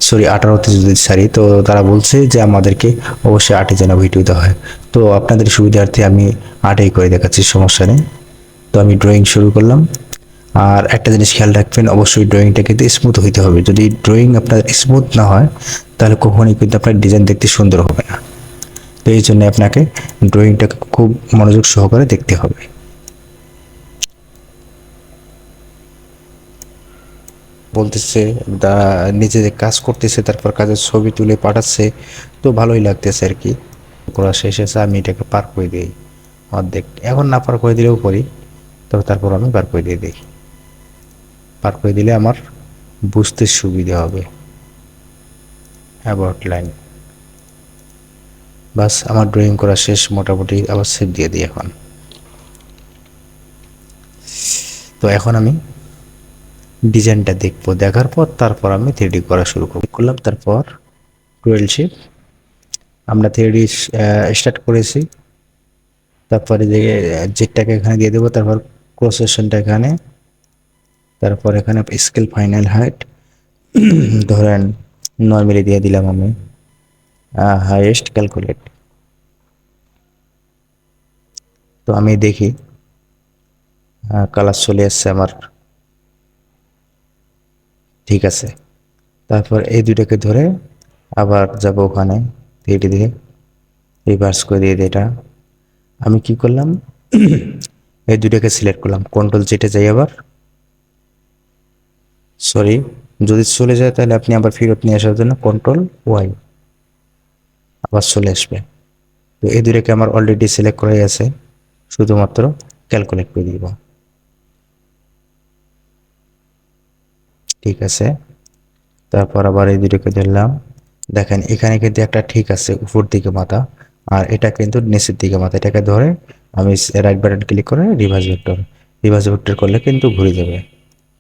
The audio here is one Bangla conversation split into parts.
সরি 18তে যদি ছাড়ি, তো তারা বলছে যে আমাদেরকে অবশ্যই 8-এ যেন ভিডিও দেওয়া হয়। তো আপনাদের সুবিধার্থে আমি 8-এই করে দেখাচ্ছি, সমস্যা নেই। তো আমি ড্রয়িং শুরু করলাম। আর একটা জিনিস খেয়াল রাখবেন, অবশ্যই ড্রয়িংটা কিন্তু স্মুথ হইতে হবে। যদি ড্রয়িং আপনার স্মুথ না হয় তাহলে কখনোই কিন্তু আপনার ডিজাইন দেখতে সুন্দর হবে না। তো এই জন্য আপনাকে ড্রয়িংটাকে খুব মনোযোগ সহকারে দেখতে হবে। বলতেছে দা নিজে যে কাজ করতেছে, তারপর কাজের ছবি তুলে পাঠাচ্ছে, তো ভালোই লাগতেছে আর কি। করা শেষ হয়েছে, আমি এটাকে পার করে দিই অর্ধেক। এখন না পার করে দিলেও করি, তবে তারপর আমি পার করে দিয়ে দিই। পার করে দিলে আমার বুঝতে সুবিধা হবে। অ্যাবাউট লাইন, বাস আমার ড্রয়িং করা শেষ মোটামুটি। আবার সেভ দিয়ে দিই এখন। তো এখন আমি ডিজাইনটা দেখবো, দেখার পর তারপর আমি 3D করা শুরু করলাম। তারপর 12 শেপ আমরা 3D স্টার্ট করেছি। তারপরে যে জেটটাকে এখানে দিয়ে দেবো, তারপর ক্রস সেকশনটা এখানে, তারপর এখানে স্কেল ফাইনাল হাইট ধরেন 9 মিলি দিয়ে দিলাম আমি। Highest calculate. তো আমি দেখি কালার চলে আসছে আমার, ঠিক আছে। তারপর এই দুটাকে ধরে আবার যাব ওখানে 3D দিয়ে রিভার্স করে দিয়ে এটা আমি কি করলাম, এই দুটাকে সিলেক্ট করলাম, কন্ট্রোল জেটে যাই আবার। সরি, যদি চলে যায় তাহলে আপনি আবার ফেরত নিয়ে আসার জন্য কন্ট্রোল ওয়াই, আবার চলে আসবে। তো এই দুটাকে আমার অলরেডি সিলেক্ট করাই আছে, শুধুমাত্র ক্যালকুলেট করে দিব। ঠিক আছে, তারপর আবার এই দুটোকে ধরলাম। দেখেন এখানে কিন্তু একটা ঠিক আছে উপর দিকে মাথা, আর এটা কিন্তু নিচের দিকে মাথা। এটাকে ধরে আমি রাইট বাটন ক্লিক করে রিভার্স ভেক্টর, রিভার্স ভেক্টর করলে কিন্তু ঘুরে যাবে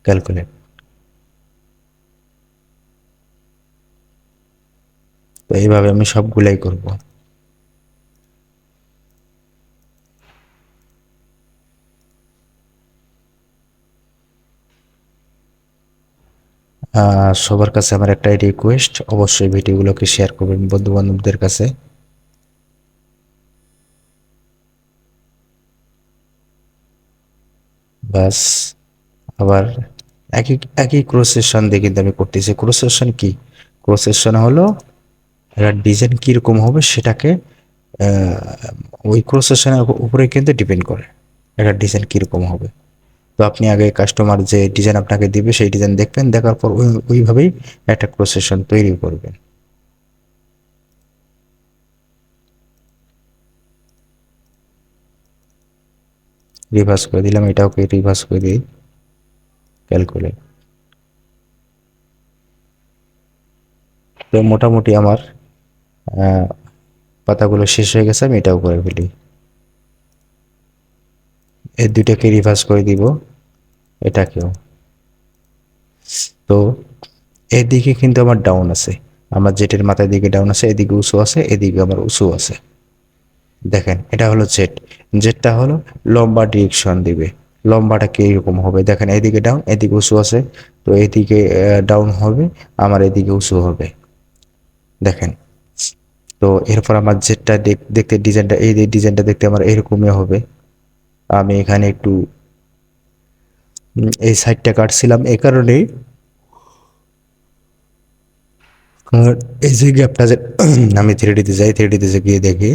ক্যালকুলেট। তো এইভাবে আমি সবগুলাই করব। সবার কাছে আমার একটাই রিকোয়েস্ট, অবশ্যই ভিডিওগুলোকে শেয়ার করবেন বন্ধু বান্ধবদের কাছে। বাস আবার একই একই ক্রস সেকশন দিয়ে কিন্তু আমি করতেছি। ক্রস সেকশন কি? ক্রস সেকশন হলো একটা ডিজাইন কীরকম হবে সেটাকে ওই ক্রস সেকশনের উপরে কিন্তু ডিপেন্ড করে একটা ডিজাইন কীরকম হবে। তো আপনি আগে কাস্টমার যে ডিজাইন আপনাকে দিবে সেই ডিজাইন দেখবেন, দেখার পর ওইভাবেই একটা ক্রস সেকশন তৈরি করবেন। রিভার্স করে দিলাম, এটাকে রিভার্স করে দিই ক্যালকুলেট। তো মোটামুটি আমার পাতাগুলো শেষ হয়ে গেছে, আমি এটাও করে ফেলি। এই দুইটাকে রিভার্স করে দিব, এটাকেও। তো এদিকে কিন্তু আমার ডাউন আছে, আমার জেটের মাথার দিকে ডাউন আছে, এদিকে উঁচু আছে, এদিকে আমার উঁচু আছে। দেখেন এটা হলো জেট, জেটটা হলো লম্বা ডিরেকশন দিবে। লম্বাটা কীরকম হবে দেখেন, এদিকে ডাউন এদিকে উঁচু আছে, তো এদিকে ডাউন হবে, আমার এদিকে উঁচু হবে। দেখেন, তো এরপর আমার জেটটা দেখতে ডিজাইনটা, এই ডিজাইনটা দেখতে আমার এরকমই হবে। আমি এখানে একটু এই সাইডটা কাটছিলাম এই কারণেই, আর এই যে গ্যাপটা যে আমি 3D তে যাই, 3D তে গিয়ে দেখি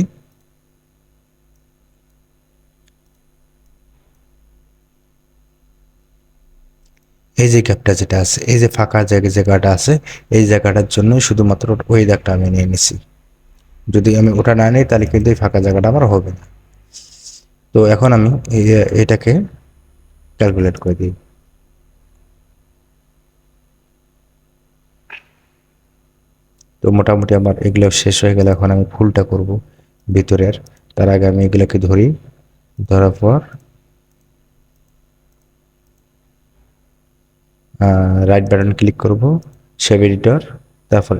এই যে গ্যাপটা যেটা আছে, এই যে ফাঁকা জায়গাটা আছে, এই জায়গাটার জন্য শুধুমাত্র ওই দাগটা আমি নিয়ে নিছি। যদি আমি ওটা না নিই তাহলে কিন্তু এই ফাঁকা জায়গাটা আমার হবে না। তো এখন আমি এই যে এটাকে ক্যালকুলেট করে দিই। তো মোটামুটি আমার এগুলো শেষ হয়ে গেলে এখন আমি ফুলটা করব ভিতরের। তার আগে আমি এগুলোকে ধরি, ধরার পর রাইট বাটন ক্লিক করব, শেপ এডিটর, তারপর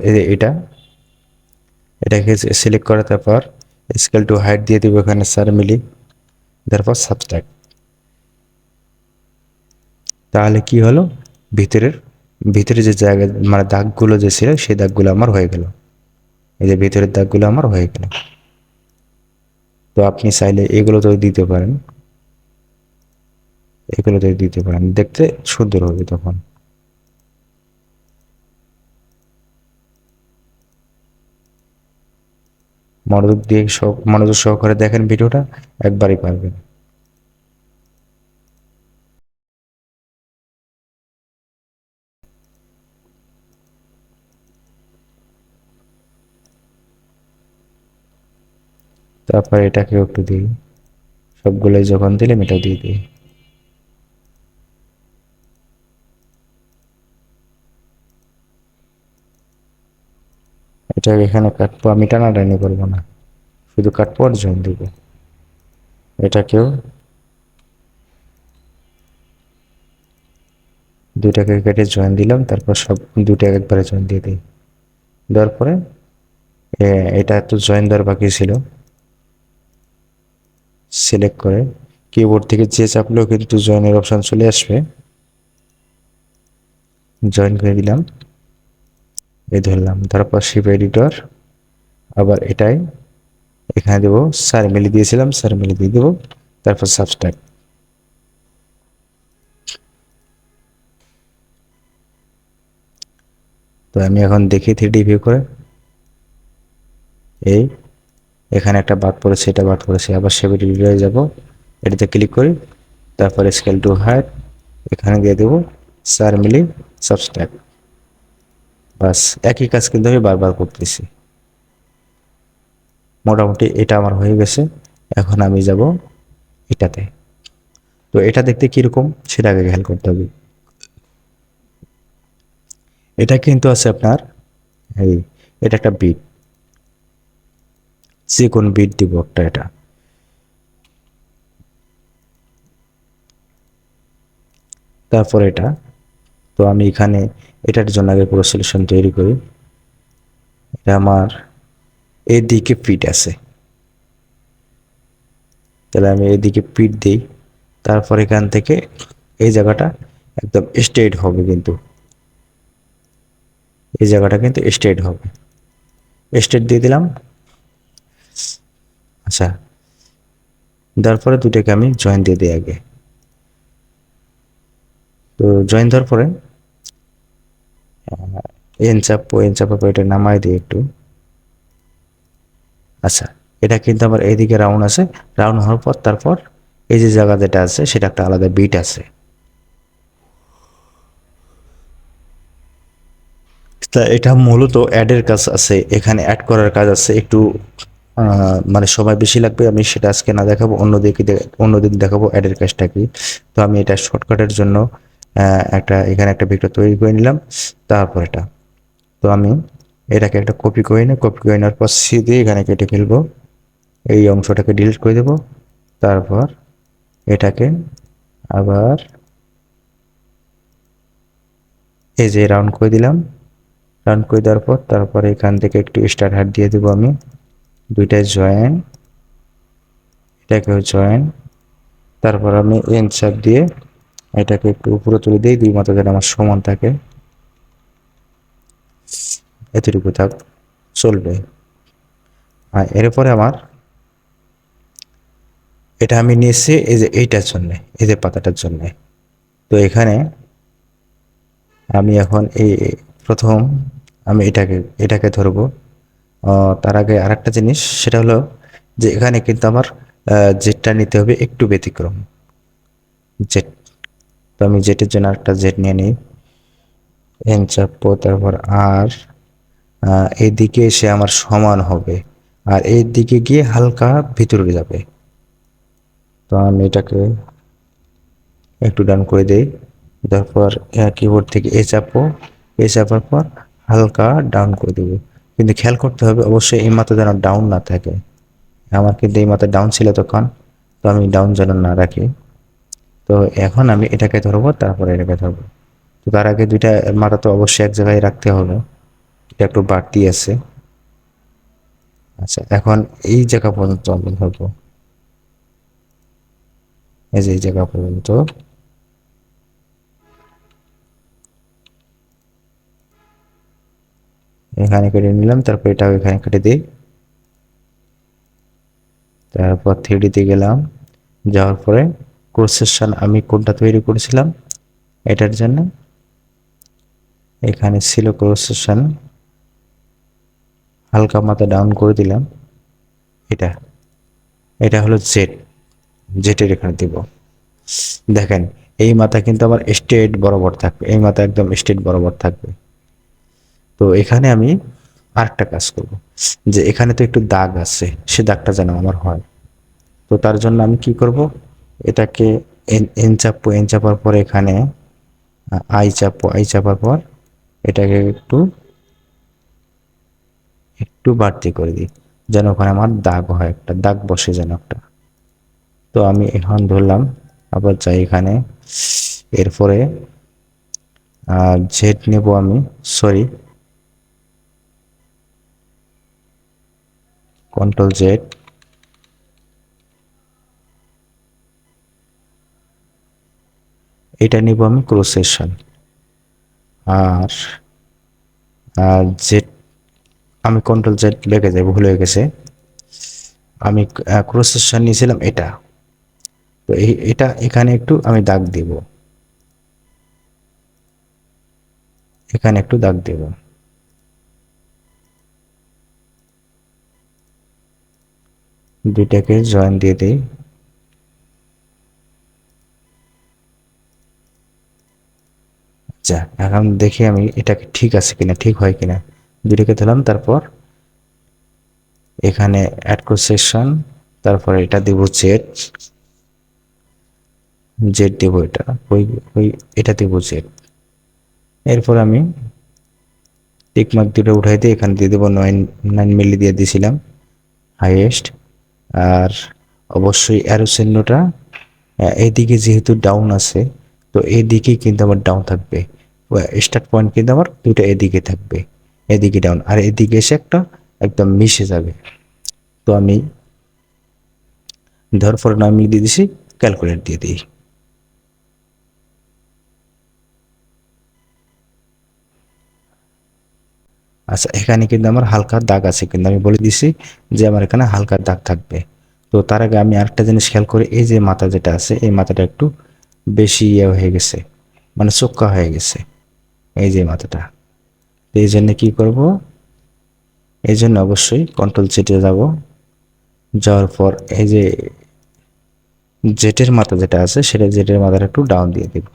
এটাকে সিলেক্ট করে, তারপর স্কেল টু হাইট দিয়ে দেবো এখানে 4 মিলি, তারপর সাবস্ট্রাক্ট। তাহলে কি হলো, ভিতরের ভিতরে যে জায়গা মানে দাগগুলো যে ছিল সেই দাগগুলো আমার হয়ে গেল। এই যে ভিতরের দাগগুলো আমার হয়ে গেল। তো আপনি চাইলে এগুলোতেও দিতে পারেন, এগুলোতেও দিতে পারেন, দেখতে সুন্দর হবে তখন। মনোযোগ সহকারে দেখেন ভিডিওটা, একবারই পারবেন। তারপর এটাকেও একটু দিই, সবগুলোই যখন দিলাম এটাও দিয়ে দিই। এটা এখানে কাটবো, আমি টানাটানি করবো না, শুধু কাটবো আর জয়েন দেবো। এটাকেও দুইটাকে কেটে জয়েন দিলাম, তারপর সব দুইটা একবারে জয়েন দিয়ে দিই। দেওয়ার পরে এটা তো জয়েন দেওয়ার বাকি ছিল, সিলেক্ট করে কিবোর্ড থেকে যে চাপলেও কিন্তু জয়েনের অপশন চলে আসবে। জয়েন করে দিলাম, এই ধরলাম, তারপর শিপ এডিটর, আবার এটাই এখানে দেবো, 4 মিলি দিয়েছিলাম 4 মিলি দিয়ে দেবো, তারপর সাবস্ট্রাক্ট। তো আমি এখন দেখি 3D ভিউ করে, এই এখানে একটা বাদ পড়েছে, এটা বাদ পড়েছে, আবার শেপ এডিটরে যাব, এটাতে ক্লিক করি, তারপরে স্কেল টু হাইট এখানে দিয়ে দেবো 4 মিলি সাবস্ট্রাক্ট। বাস, একই কাজ কিন্তু আমি বারবার করতেছি। মোটামুটি এটা আমার হয়ে গেছে। এখন আমি যাব এটাতে। তো এটা দেখতে কিরকম সেটা আগে খেয়াল করতে হবে। এটা কিন্তু আছে আপনার, এই এটা একটা বিট, যে কোন বিট দিব একটা, এটা তারপর এটা। তো আমি এখানে এটার জন্য আগে পুরো সলিউশন তৈরি করি। এটা আমার এদিকে ফিট আছে, তাহলে আমি এদিকে পিট দিই, তারপর এখান থেকে এই জায়গাটা একদম স্ট্রেট হবে, কিন্তু এই জায়গাটা কিন্তু স্ট্রেট হবে, স্ট্রেট দিয়ে দিলাম। আচ্ছা, দেওয়ার পরে দুটোকে আমি জয়েন দিয়ে দিই আগে। তো জয়েন দেওয়ার পরে এন চাপবো, এন চাপার পরে এটা নামাই দিই একটু। আচ্ছা, এটা কিন্তু আমার এইদিকে রাউন্ড আছে, রাউন্ড হওয়ার পর তারপর এই যে জায়গা যেটা আছে সেটা একটা আলাদা বিট আছে। তা এটা মূলত অ্যাডের কাজ আছে, এখানে অ্যাড করার কাজ আছে একটু, মানে সময় বেশি লাগবে, আমি সেটা আজকে না দেখাবো, অন্যদিন দেখাবো অ্যাডের কাজটা কি। তো আমি এটা শর্টকাটের জন্য একটা এখানে একটা ভিডিও তৈরি করে নিলাম। তারপর এটা, তো আমি এটাকে একটা কপি করে নিই, কপি করে নেওয়ার পর সি দিয়ে এখানে কেটে ফেলবো, এই অংশটাকে ডিলিট করে দেবো। তারপর এটাকে আবার এই যে রাউন্ড করে দিলাম, রাউন্ড করে দেওয়ার পর তারপরে এখান থেকে একটু স্টার হার্ট দিয়ে দেবো আমি, দুইটায় জয়েন, এটাকেও জয়েন, তারপর আমি এন চাপ দিয়ে এটাকে একটু উপরে তুলে দিই, দুই মাথা যেন আমার সমান থাকে, এতটুকু থাক চলবে। আর এরপরে আমার এটা আমি নিয়েছি এই যে এইটার জন্যে, এই যে পাতাটার জন্যে। তো এখানে আমি এখন এই প্রথম আমি এটাকে ধরবো। তার আগে আরেকটা জিনিস, সেটা হলো যে এখানে কিন্তু আমার জেটটা নিতে হবে একটু ব্যতিক্রম, জেট। তো আমি জেটের জন্য আরেকটা জেট নিয়ে নিই, এন চাপবো, তারপর আর এদিকে এসে আমার সমান হবে, আর এর দিকে গিয়ে হালকা ভিতরে যাবে। তো আমি এটাকে একটু ডান করে দেই, তারপর কিবোর্ড থেকে এ চাপবো, এ চাপার পর হালকা ডাউন করে দেবো। কিন্তু খেয়াল করতে হবে অবশ্যই এই মাথা যেন ডাউন না থাকে, আমার কিন্তু এই মাথা ডাউন ছিল তখন, তো আমি ডাউন যেন না রাখি। তো এখন আমি এটাকে ধরবো, তারপরে এটাকে ধরবো। তো তার আগে দুইটা মাথা তো অবশ্যই এক জায়গায় রাখতে হবে, এটা একটু বাড়তি আছে। আচ্ছা, এখন এই জায়গা পর্যন্ত আমি ধরবো, এই যে এই জায়গা পর্যন্ত। এখানে কেটে নিলাম, তারপর এটাও এখানে কেটে দিই। তারপর 3D গেলাম, যাওয়ার পরে ক্রস সেকশন আমি কোনটা তৈরি করেছিলাম এটার জন্য, এখানে ছিল ক্রস সেকশন, হালকা মাথা ডাউন করে দিলাম। এটা এটা হলো জেটের এখানে দিব। দেখেন এই মাথা কিন্তু আমার স্ট্রেট বরাবর থাকবে, এই মাথা একদম স্ট্রেট বরাবর থাকবে। তো এখানে আমি আরেকটা কাজ করব, যে এখানে তো একটু দাগ আছে, সে দাগটা যেন আমার হয়। তো তার জন্য আমি কি করব, এটাকে এন চাপবো, এন চাপার পর এখানে আই চাপবো, আই চাপার পর এটাকে একটু একটু বাড়তি করে দিই, যেন ওখানে আমার দাগ হয়, একটা দাগ বসে যেন একটা। তো আমি এখন ধরলাম, আবার যাই এখানে, এরপরে জেড নেব আমি, সরি, কন্ট্রোল জেড, এটা নিব আমি ক্রস সেকশন। আর জেড, আমি কন্ট্রোল জেড লেগে যাবো, ভুল হয়ে গেছে। আমি ক্রস সেকশন নিয়েছিলাম এটা, তো এটা এখানে একটু আমি দাগ দিব, এখানে একটু দাগ দেব। দুইটাকে জয়েন দিয়ে দিই। আচ্ছা, এখন দেখি আমি এটাকে ঠিক আছে কিনা, ঠিক হয় কিনা। দুইটাকে দিলাম, তারপর এখানে অ্যাড ক্রস সেকশন, তারপরে এটা দিব জেড, জেড দিব, এটা ওই ওই এটা দিব জেড। এরপর আমি টিক মার্ক দুটো উঠাই দিয়ে এখানে দিয়ে দেবো 9 মিলি দিয়ে দিয়েছিলাম হাইয়েস্ট। আর অবশ্যই অ্যারো চিহ্নটা এইদিকে যেহেতু ডাউন আছে, তো এইদিকেই কিন্তু আমার ডাউন থাকবে। স্টার্ট পয়েন্ট কিন্তু আমার দুটো এদিকে থাকবে, এদিকে ডাউন, আর এদিকে এসে একটা একদম মিশে যাবে। তো আমি ধর ফর আমি দিয়ে দিছি, ক্যালকুলেট দিয়ে দিই। আচ্ছা, এখানে কিন্তু আমার হালকা দাগ আছে, কিন্তু আমি বলে দিছি যে আমার এখানে হালকা দাগ থাকবে। তো তার আগে আমি আরেকটা জিনিস খেয়াল করি, এই যে মাথা যেটা আছে, এই মাথাটা একটু বেশি ইয়ে হয়ে গেছে, মানে চোক্কা হয়ে গেছে এই যে মাথাটা। তো এই জন্য কি করব, এই জন্য অবশ্যই কন্ট্রোল জেটে যাব, যাওয়ার পর এই যে জেটের মাথা যেটা আছে, সেটা জেটের মাথাটা একটু ডাউন দিয়ে দিব।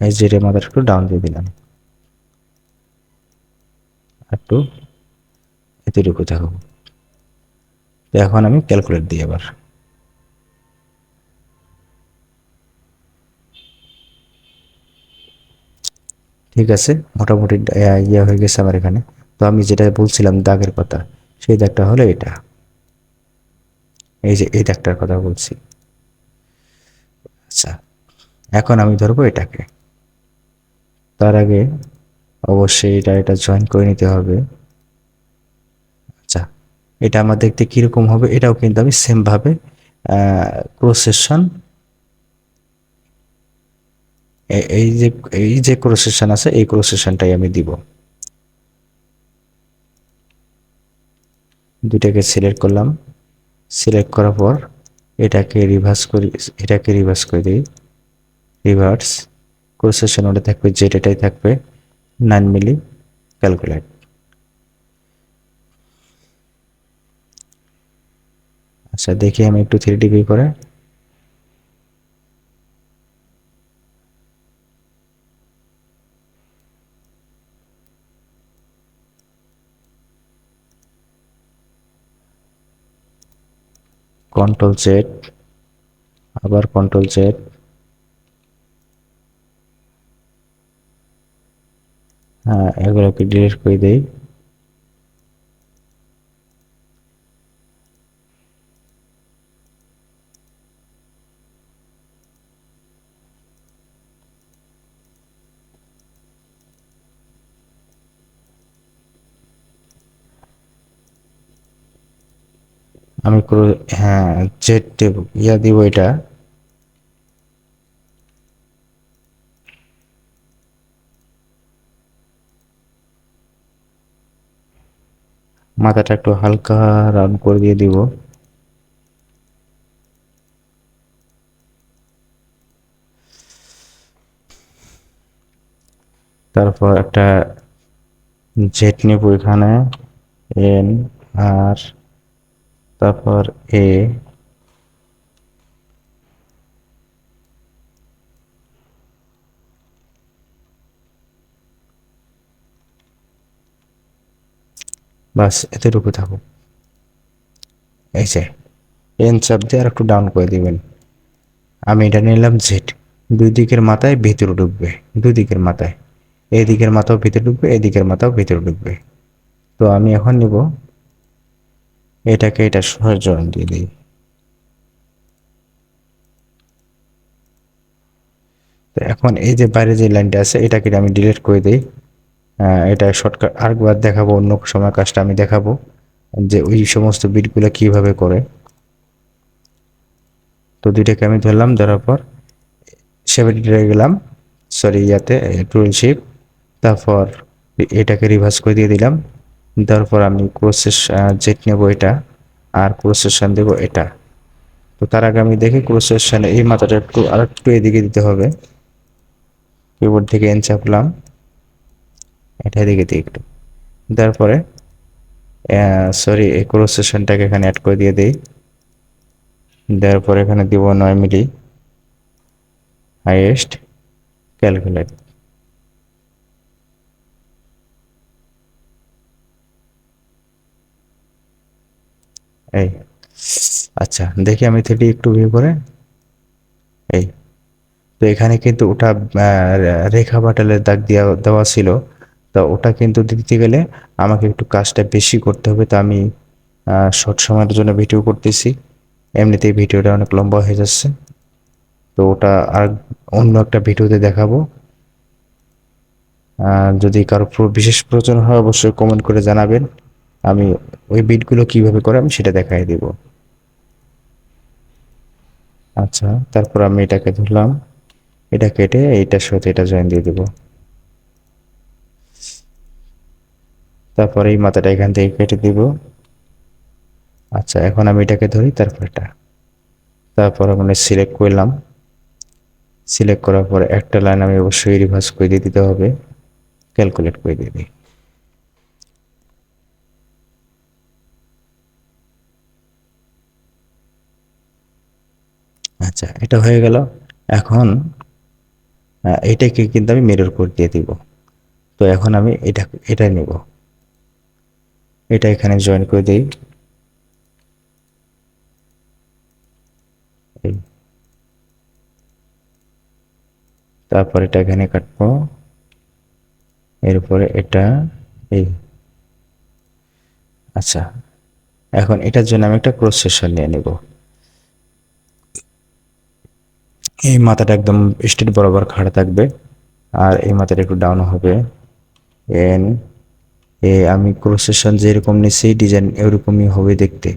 এই জেটের মাথাটা একটু ডাউন দিয়ে দিলাম, একটু এতটুকু থাকুক। তো এখন আমি ক্যালকুলেট দিই আবার। ঠিক আছে, মোটামুটি ইয়ে হয়ে গেছে আমার এখানে। তো আমি যেটা বলছিলাম দাগের কথা, সেই দাগটা হলো এটা, এই যে এই দাগটার কথা বলছি। আচ্ছা, এখন আমি ধরবো এটাকে। তার আগে অবশ্যই এটা জয়েন করে নিতে হবে। আচ্ছা, এটা আমার দেখতে কিরকম হবে, এটাও কিন্তু আমি সেম ভাবে ক্রস সেকশন, এই যে এই যে ক্রস সেকশন আছে, এই ক্রস সেকশনটাই আমি দিব। দুইটাকে সিলেক্ট করলাম, সিলেক্ট করার পর এটাকে রিভার্স করি, এটাকে রিভার্স করে দিই, রিভার্স ক্রস সেকশন ওটা থাকবে, জেড এটাই থাকবে, 9 মিলি, ক্যালকুলেট। আচ্ছা, দেখি আমি একটু 3D ভিউ করে। কন্ট্রোল জেড, আবার কন্ট্রোল জেড, হ্যাঁ এগুলোকে ডিলিট করে দেই। আমি হ্যাঁ জেড দেব, ইয়া দিব এটা। মাথাটা একটু হালকা রাউন্ড করে দিয়ে দিব। তারপর একটা জেড নেব এখানে, এন আর তারপর এ, বাস এতটুকু থাকুক। এই যে এন চাপ দিয়ে আর একটু ডাউন করে দিবেন। আমি এটা নিলাম জেড, দুই দিকের মাথায় ভিতরে ঢুকবে, দুই দিকের মাথায়, এদিকের মাথাও ভিতরে ঢুকবে, এদিকের মাথাও ভিতরে ঢুকবে। তো আমি এখন নিব এটাকে, এটা সহজ দিয়ে দিই। তো এখন এই যে বাইরে যে লাইনটা আছে এটাকে আমি ডিলিট করে দিই। এটা শর্টকাট আরেকবার দেখাবো, অন্য সময় কাজটা আমি দেখাবো যে ওই সমস্ত বিটগুলো কিভাবে করে। তো দুইটাকে আমি ধরলাম, ধরার পর 70 গেলাম, সরি ইয়াতে টুল শিপ, তারপর এটাকে রিভার্স করে দিয়ে দিলাম। তারপর আমি ক্রোসেস জেট নেব এটা, আর ক্রোসেশন দেব এটা। তো তার আগে আমি দেখি ক্রোসেশনে এই মাথাটা একটু আর একটু এদিকে দিতে হবে। কিবোর্ড থেকে এন চাপলাম, এটা এদিকে দিই একটু। তারপরে সরি এই ক্রোসেশনটাকে এখানে অ্যাড করে দিয়ে দিই। দেওয়ার পর এখানে দিব 9 মিলি, হাইয়েস্ট, ক্যালকুলেট। এই আচ্ছা দেখি আমি 3D একটু ভিউ করে। এই তো এখানে কিন্তু ওটা রেখা বাটালের দাগ দেওয়া ছিল। তো ওটা কিন্তু দিতে গেলে আমাকে একটু কাজটা বেশি করতে হবে। তো আমি শর্ট সময়ের জন্য ভিডিও করতেছি, এমনিতেই ভিডিওটা অনেক লম্বা হয়ে যাচ্ছে। তো ওটা আর অন্য একটা ভিডিওতে দেখাবো। যদি কারো বিশেষ প্রয়োজন হয় অবশ্যই কমেন্ট করে জানাবেন, আমি ওই বিটগুলো কিভাবে করে আমি সেটা দেখাই দিব। আচ্ছা তারপর আমি এটাকে ধরলাম, এটা কেটে এইটার সাথে এটা জয়েন দিয়ে দেবো। তারপর এই মাথাটা এখান থেকে কেটে দিব। আচ্ছা এখন আমি এটাকে ধরি, তারপর এটা, তারপর মানে সিলেক্ট করলাম। সিলেক্ট করার পর একটা লাইন আমি অবশ্যই রিভার্স করে দিয়ে দিতে হবে, ক্যালকুলেট করে দিয়ে দিই। আচ্ছা এটা হয়ে গেল। এখন এটাকে কিন্তু আমি মিরর কোড দিয়ে দিব। তো এখন আমি এটা নেব, এটা এখানে জয়েন করে দিই। তারপর এটা এখানে কাটবো, এরপরে এটা এই। আচ্ছা এখন এটার জন্য আমি একটা ক্রস সেকশন নিয়ে নেব। এই মাথাটা একদম স্ট্রেট বরাবর খাড়া থাকবে, আর এই মাথাটা একটু ডাউন হবে। এন আমি ক্রস সেকশন যেরকম নিচ্ছি ডিজাইন এরকমই হবে দেখতে।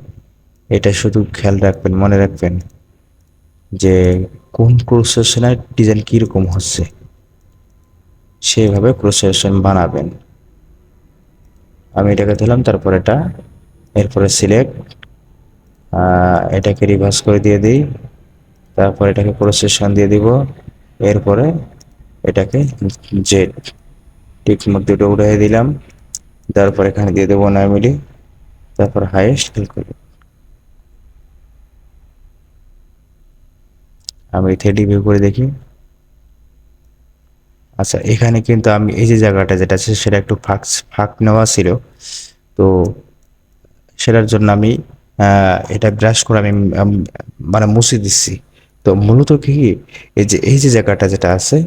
এটা শুধু খেয়াল রাখবেন, মনে রাখবেন যে কোন ক্রস সেকশনের ডিজাইন কীরকম হচ্ছে, সেইভাবে ক্রস সেকশন বানাবেন। আমি এটাকে দিলাম, তারপর এটা, এরপরে সিলেক্ট, এটাকে রিভার্স করে দিয়ে দিই। তারপর এটাকে প্রসেসন দিয়ে দিব, এরপরে এটাকে জেড টিক মার্ক দুটো উঠিয়ে দিলাম। তারপর এখানে দিয়ে দেবো 9 মিলি, তারপর হাইয়েস্ট ক্যালকুলেট। আমি 3D ভিউ করে দেখি। আচ্ছা এখানে কিন্তু আমি এই যে জায়গাটা যেটা আছে সেটা একটু ফাঁক নেওয়া ছিল। তো সেটার জন্য আমি এটা ব্রাশ করে আমি মানে মুছে দিচ্ছি। তো মূলত কি, এই যে জায়গাটা যেটা আছে,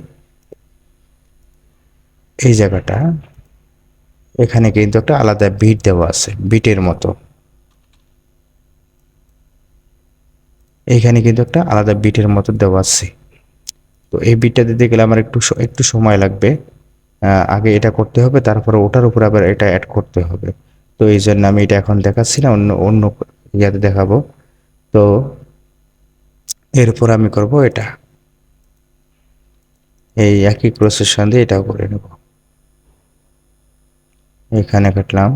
এই জায়গাটা এখানে কিন্তু একটা আলাদা বিট দেওয়া আছে, বিটের মতো। এইখানে কিন্তু একটা আলাদা বিটের মতো দেওয়া আছে। তো এই বিটটা দিতে গেলে আমার একটু সময় লাগবে। আগে এটা করতে হবে, তারপরে ওটার উপর আবার এটা অ্যাড করতে হবে। তো এই জন্য আমি এটা এখন দেখাচ্ছি না, অন্য অন্য ইয়াতে দেখাবো। তো এরপর আমি করব এটা, এই একই প্রসেশন দিয়ে এটাও করে নেব। এখানে কাটলাম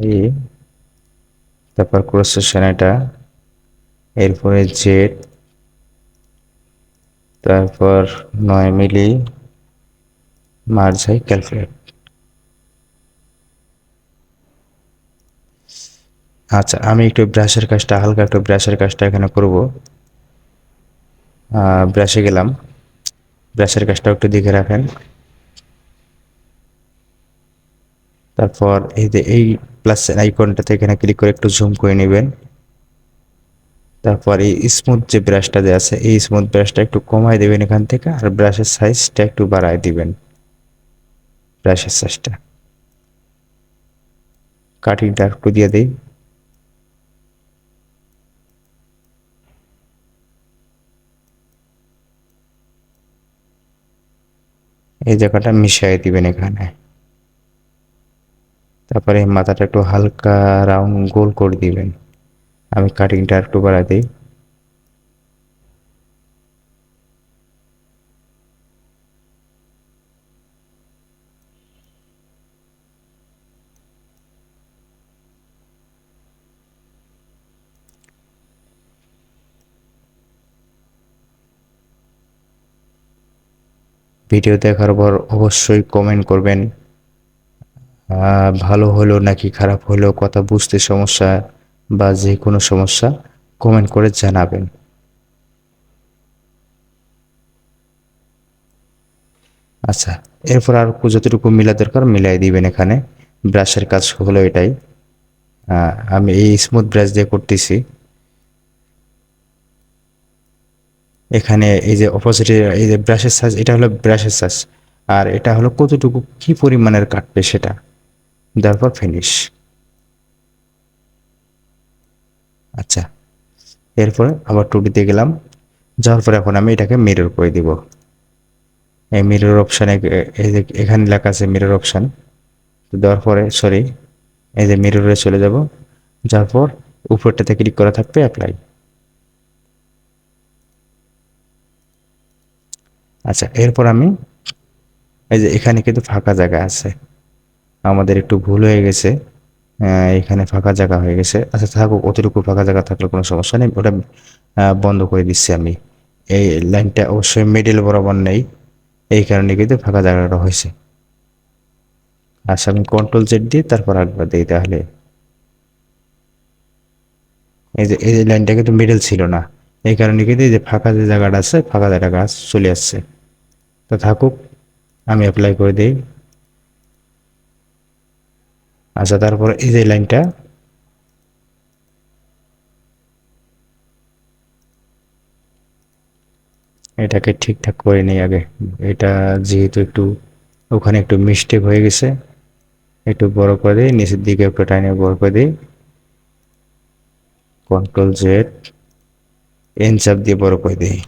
এই, তারপর প্রসেশন এটা, এরপরে জেড, তারপর 9 মিলি, মার্জ হাই ক্যালকুলেট। আচ্ছা, আমি একটু ব্রাশের কাজটা, হালকা একটু ব্রাশের কাজটা এখানে করব। ব্রাশে গেলাম, ব্রাশের কাজটা একটু দেখে রাখেন। তারপর এই যে এই প্লাস আইকনটাতে এখানে ক্লিক করে একটু জুম করে নেবেন। তারপর এই স্মুথ যে ব্রাশটা যে আছে, এই স্মুথ ব্রাশটা একটু কমায় দেবেন এখান থেকে, আর ব্রাশের সাইজটা একটু বাড়ায় দিবেন। ব্রাশের সাইজটা, কাটিংটা একটু দিয়ে দিই। এই জায়গাটা মিশিয়ে দিবেন এখানে। তারপরে এই মাথাটা একটু হালকা রাউন্ড গোল করে দিবেন। আমি কাটিংটা একটু বাড়াই দিই। ভিডিও দেখার পর অবশ্যই কমেন্ট করবেন, ভালো হলো নাকি খারাপ হলো, কথা বুঝতে সমস্যা বা যে কোনো সমস্যা কমেন্ট করে জানাবেন। আচ্ছা, এরপর আর যতটুকু মিলা দরকার মিলাই দিবেন এখানে। ব্রাশের কাজ হলো এটাই। আমি এই স্মুথ ব্রাশ দিয়ে করতেছি। এখানে এই যে অপোজিটে এই যে ব্রাশের সাইজ, এটা হলো ব্রাশের সাইজ, আর এটা হলো কতটুকু কি পরিমাণের কাটবে সেটা, তারপর ফিনিশ। আচ্ছা, এরপরে আবার টুটিতে গেলাম, যাওয়ার পরে এখন আমি এটাকে মিরর করে দিব। এই মিরর অপশানে এই যে এখানে লেখা আছে মিরর অপশান, দেওয়ার পরে সরি, এই যে মিররে চলে যাব, যাওয়ার পর উপরটাতে ক্লিক করা থাকবে অ্যাপ্লাই। আচ্ছা, এরপর আমি এই যে এখানে কিন্তু ফাঁকা জায়গা আছে, আমাদের একটু ভুল হয়ে গেছে, এখানে ফাঁকা জায়গা হয়ে গেছে। আচ্ছা থাকুক, অতটুকু ফাঁকা জায়গা থাকলে কোনো সমস্যা নেই, ওটা বন্ধ করে দিচ্ছি আমি। এই লাইনটা অবশ্যই মিডল বরাবর নেই, এই কারণে কিন্তু ফাঁকা জায়গাটা হয়েছে। আচ্ছা, আমি কন্ট্রোল জেড দিয়ে তারপর একবার দিই তাহলে। এই যে লাইনটা কিন্তু মিডল ছিল না, এই কারণে কিন্তু এই যে ফাঁকা যে জায়গাটা আছে, ফাঁকা জায়গাটা চলে আসছে। তো থাকুক, আমি অ্যাপ্লাই করে দিই। আচ্ছা, তারপর এই যে লাইনটা, এটাকে ঠিকঠাক করে নিই আগে। এটা যেহেতু একটু ওখানে একটু মিস্টেক হয়ে গেছে, একটু বড় করে দিই, নিচের দিকে একটু টাইনে বড় করে দিই, কন্ট্রোল জেড, এন চাপ দিয়ে বড় করে দিই।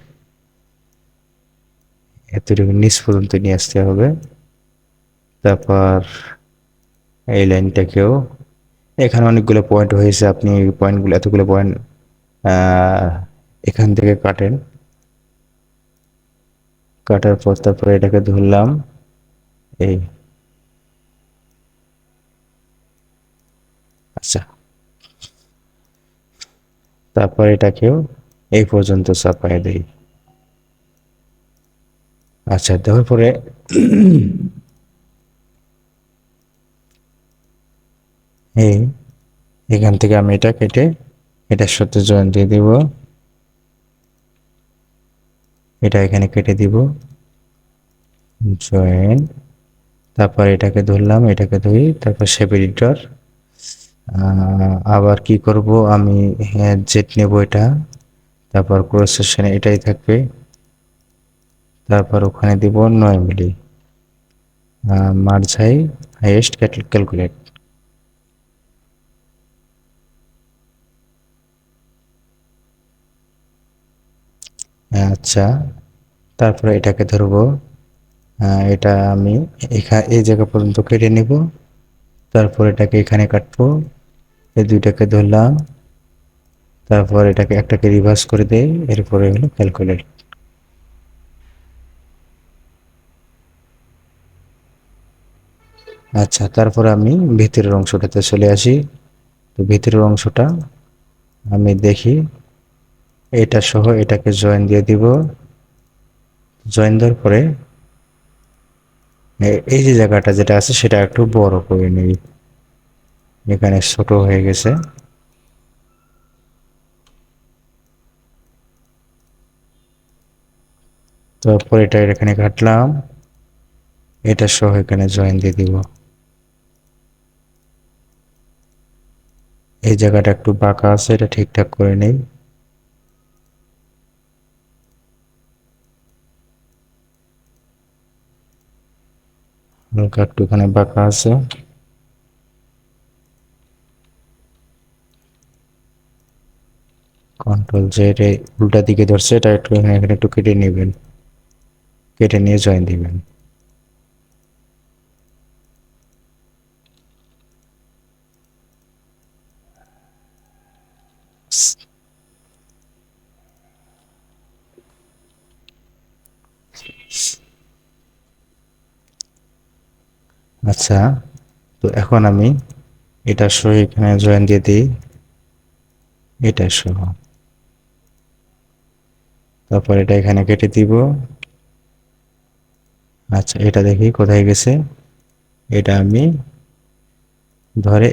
এতটুকু নিচ পর্যন্ত নিয়ে আসতে হবে। তারপর এই লাইনটাকেও, এখানে অনেকগুলো পয়েন্ট হয়েছে, আপনি পয়েন্টগুলো এতগুলো পয়েন্ট এখান থেকে কাটেন। কাটার পর তারপরে এটাকে ধরলাম এই। আচ্ছা, তারপর এটাকেও এই পর্যন্ত চাপাই দেই। আচ্ছা, দেওয়ার পরে এই এখান থেকে আমি এটা কেটে এটার সাথে জয়েন দিয়ে দিব, এটা এখানে কেটে দিব, জয়েন। তারপর এটাকে ধরলাম, এটাকে ধরি, তারপর শেপ এডিটর। আবার কি করব আমি, হ্যাঁ জেট নেব এটা, তারপর ক্রস সেকশনে এটাই থাকবে, তারপর ওখানে দিব 9 মিলি, মার্জ হাই হাইয়েস্ট ক্যালকুলেট। আচ্ছা, তারপরে এটাকে ধরবো, এটা আমি এই জায়গা পর্যন্ত কেটে নেব, তারপর এটাকে এখানে কাটবো, এই দুইটাকে ধরলাম, তারপর এটাকে একটাকে রিভার্স করে দেই, এরপরে হলো ক্যালকুলেট। আচ্ছা, তারপর আমি ভিতরের অংশটাতে চলে আসি। তো ভিতরের অংশটা আমি দেখি, এটা সহ এটাকে জয়েন দিয়ে দিব। জয়েন দেওয়ার পরে এই যে জায়গাটা যেটা আছে সেটা একটু বড় করে নিই, এখানে ছোট হয়ে গেছে। তারপর এটা এখানে কাটলাম, এটা সহ এখানে জয়েন দিয়ে দিব। এই জায়গাটা একটু বাঁকা আছে, এটা ঠিকঠাক করে নেই। হালকা একটু এখানে বাঁকা আছে। কন্ট্রোল জেড, উল্টা দিকে ধরছে, এটা একটু এখানে একটু কেটে নেবেন, কেটে নিয়ে জয়েন দিবেন। আচ্ছা, তো এখন আমি এটা সহ এখানে জয়েন দিয়ে দিই, এটা সহ। তারপর এটা এখানে কেটে দিব। আচ্ছা, এটা দেখি কোথায় গেছে, এটা আমি ধরে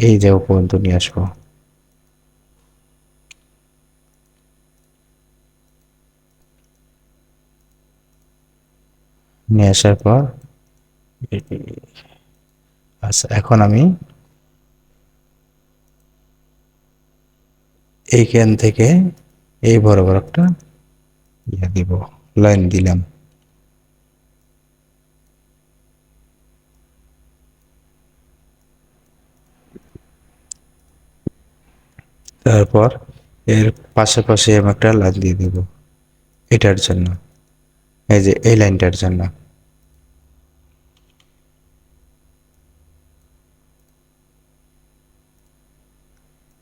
এই জায়গা পর্যন্ত নিয়ে আসবো। নিয়ে আসার পর আচ্ছা, এখন আমি এইখান থেকে এই বরাবর একটা দিব, লাইন দিলাম। তারপর এর পাশাপাশি আমি একটা লাইন দিয়ে দিব এটার জন্য, এই যে এই লাইনটার জন্য।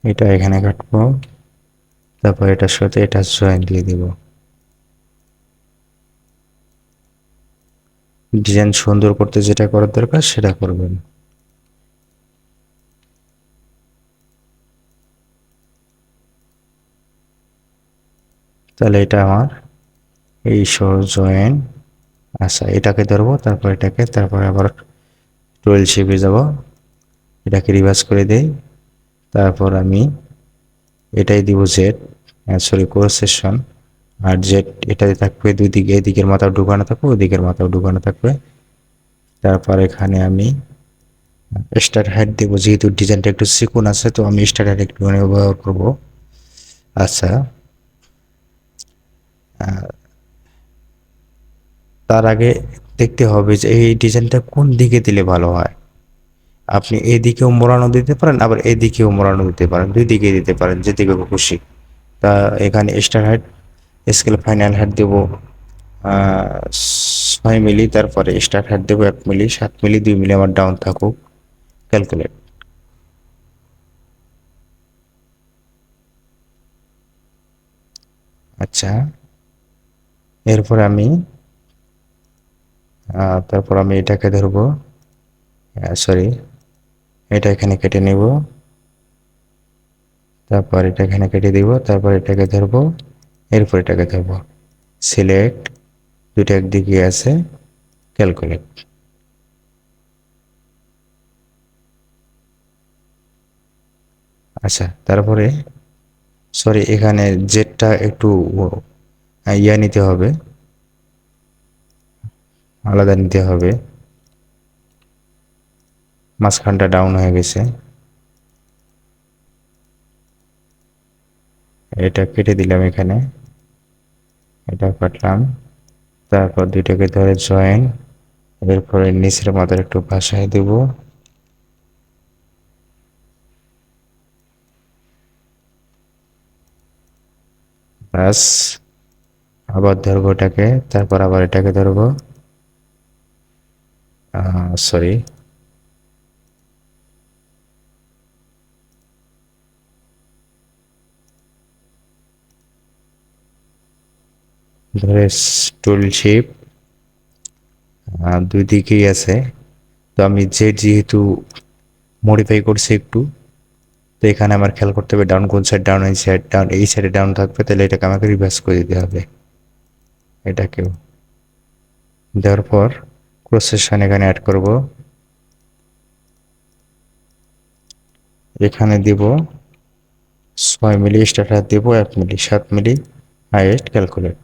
এটা এখানে কাটবো, তারপর এটার সাথে এটা জয়েন দিয়ে দিব। ডিজাইন সুন্দর করতে যেটা করার দরকার সেটা করবেন। তাহলে এটা আমার এই সহ জয়েন। আচ্ছা, এটাকে ধরবো, তারপর এটাকে, তারপর আবার টুয়েলভ শেপে যাব, এটাকে রিভার্স করে দেই। তারপর আমি এটাই দিব জেড, সরি কোর সেকশন। আর জেড এটাতে থাকবে দুই দিকে, এদিকের মাথাও ঢুকানো থাকবে, ওদিকের মাথাও ঢুকানো থাকবে। তারপর এখানে আমি স্টার হাইট দেবো, যেহেতু ডিজাইনটা একটু চিকন আছে তো আমি স্টার হাইট একটু ব্যবহার করবো। আচ্ছা, তার আগে দেখতে হবে যে এই ডিজাইনটা কোন দিকে দিলে ভালো হয়। আপনি এদিকেও মোড়ানো দিতে পারেন, আবার এদিকেও মোড়ানো দিতে পারেন, দুই দিকে দিতে পারেন, যেদিকে খুশি। তা এখানে star height, scale final height দেবো 6 মিলি, তারপরে স্টার হাইট দেবো 1 মিলি, 7 মিলি, 2 মিলি আমার ডাউন থাকুক, ক্যালকুলেট। আচ্ছা, এরপর আমি তারপর আমি এটাকে ধরবো, সরি, এটা এখানে কেটে নেব, তারপর এটা এখানে কেটে দিব, তারপর এটাকে ধরবো, এরপর এটাকে ধরবো, সিলেক্ট, দুইটা একদিকে আছে, ক্যালকুলেট। আচ্ছা, তারপরে সরি, এখানে জেডটা একটু ইয়া নিতে হবে, আলাদা নিতে হবে, মাঝখানটা ডাউন হয়ে গেছে। এটা কেটে দিলাম এখানে, এটা কাটলাম, তারপর দুইটাকে ধরে জয়েন, এরপরে নিচের মাথার একটু ভাসায় দেব। ব্যাস, আবার ধরবো এটাকে, তারপর আবার এটাকে ধরবো, সরি, ধরে টুল শেপ দুই দিকেই আছে। তো আমি জেড যেহেতু মডিফাই করছি একটু, তো এখানে আমার খেয়াল করতে হবে ডাউন কোন সাইড, ডাউন এই সাইড, ডাউন এই সাইডে ডাউন থাকবে, তাহলে এটাকে আমাকে রিভার্স করে দিতে হবে। এটাকেও দেওয়ার পর ক্রস সেকশন এখানে অ্যাড করব। এখানে দিব 6 মিলি, স্টার্টার দিব 1 মিলি, 7 মিলি, হাইয়েস্ট ক্যালকুলেট।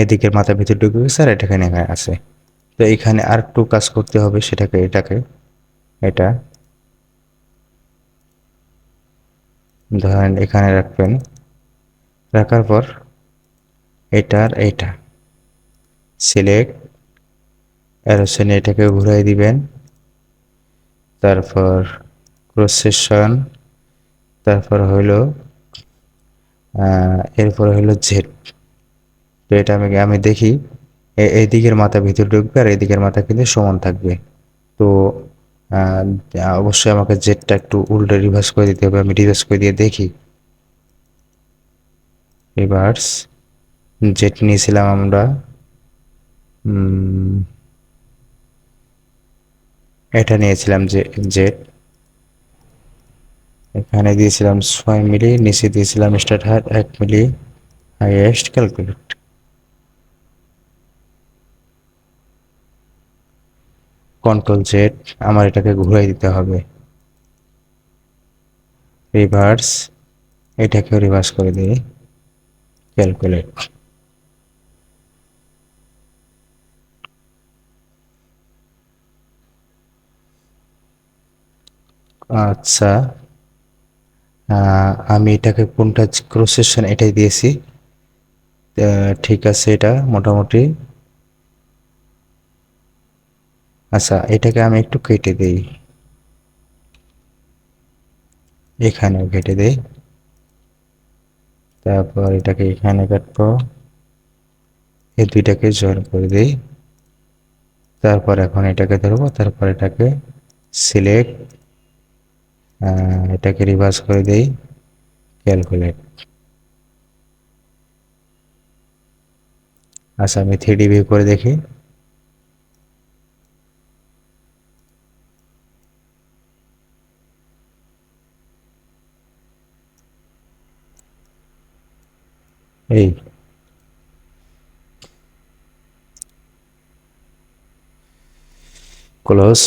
এদিকের মাথা ভিতর ঢুকে গেছে আর এটা এখানে আছে। তো এখানে আর একটু কাজ করতে হবে, সেটাকে এটাকে এটা ধরেন এখানে রাখবেন। রাখার পর এটার এটা সিলেক্ট, অ্যারোসেন এটাকে ঘুরাই দিবেন। তারপর ক্রস সেকশন, তারপর হইলো এরপরে হলো জেড। তো এটা আমি দেখি এই দিকের মাথা ভিতর ঢুকবে আর এই দিকের মাথা কিন্তু সমান থাকবে। তো আহ, অবশ্যই আমাকে জেডটা একটু উল্টে রিভার্স করে দিতে হবে। আমি রিভার্স করে দিয়ে দেখি। রিভার্স জেড নিয়েছিলাম আমরা, এটা নিয়েছিলাম যে জেড, এখানে দিয়েছিলাম 6 মিলি, নিচে দিয়েছিলাম স্টার্ট হাইট 1 মিলি, হাইয়েস্ট ক্যালকুলেট। কন্ট্রোল জেড, আমার এটাকে ঘুরাই দিতে হবে। রিভার্স, এটাকেও রিভার্স করে দিই, ক্যালকুলেট। আচ্ছা, আমি এটাকে কোনটা ক্রস সেকশন এটাই দিয়েছি। ঠিক আছে, এটা মোটামুটি। আচ্ছা, এটাকে আমি একটু কেটে দিই, এখানেও কেটে দিই। তারপর এটাকে এখানে কাটবো, এই দুইটাকে জয়েন করে দিই। তারপর এখন এটাকে ধরবো, তারপর এটাকে সিলেক্ট, এটাকে রিভার্স করে দিই, ক্যালকুলেট। আচ্ছা, আমি 3D ভিউ করে দেখি। এই ক্লোজ।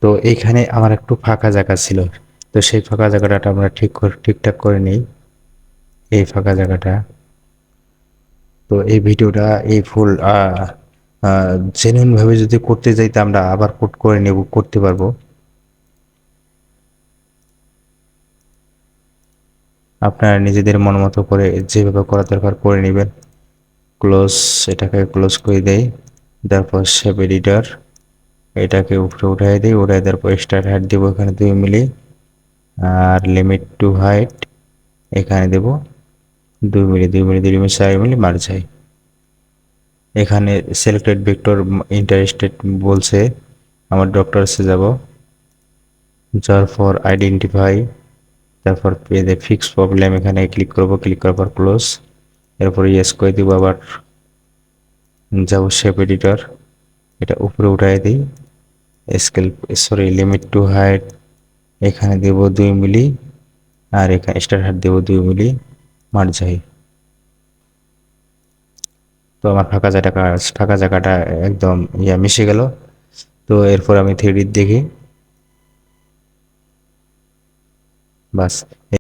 তো এইখানে আমার একটু ফাঁকা জায়গা ছিল, তো সেই ফাঁকা জায়গাটা আমরা ঠিকঠাক করে নিই, এই ফাঁকা জায়গাটা। তো এই ভিডিওটা এই ফুল জেনুইন ভাবে যদি করতে যাই, তা আমরা আবার কোড করে নেব, করতে পারবো। আপনারা নিজেদের মন মতো করে যেভাবে করা দরকার করে নেবেন। ক্লোজ, এটাকে ক্লোজ করে দেই। তারপর শেপ এডিটর, এটাকে উপরে উঠাই দিই, উঠাই দেওয়ার পর স্টার্ট হাইট দেবো এখানে 2 মিলি, আর লিমিট টু হাইট এখানে দেবো 2 মিলি, 2 মিলি, 2 মিলি, 4 মিলি, মার যাই। এখানে সিলেক্টেড ভেক্টর ইন্টারেস্টেড বলছে, আমার ডক্টরসে যাব, যাওয়ার পর আইডেন্টিফাই, তারপর পেজে ফিক্স প্রবলেম এখানে ক্লিক করব, ক্লিক করার পর ক্লোজ। এরপর ইয়েস করে দিব, আবার যাব শেপ এডিটর, এটা উপরে উঠাই দিই, scale sorry limit to height এখানে দেব 2 মিলি, আর এখানে স্টার হাইট দেব 2 মিলি, মার যাই। তো আমার ফাঁকা জায়গাটা একদম মিশে গেল। তো এরপর আমি 3D দেখি, বাস।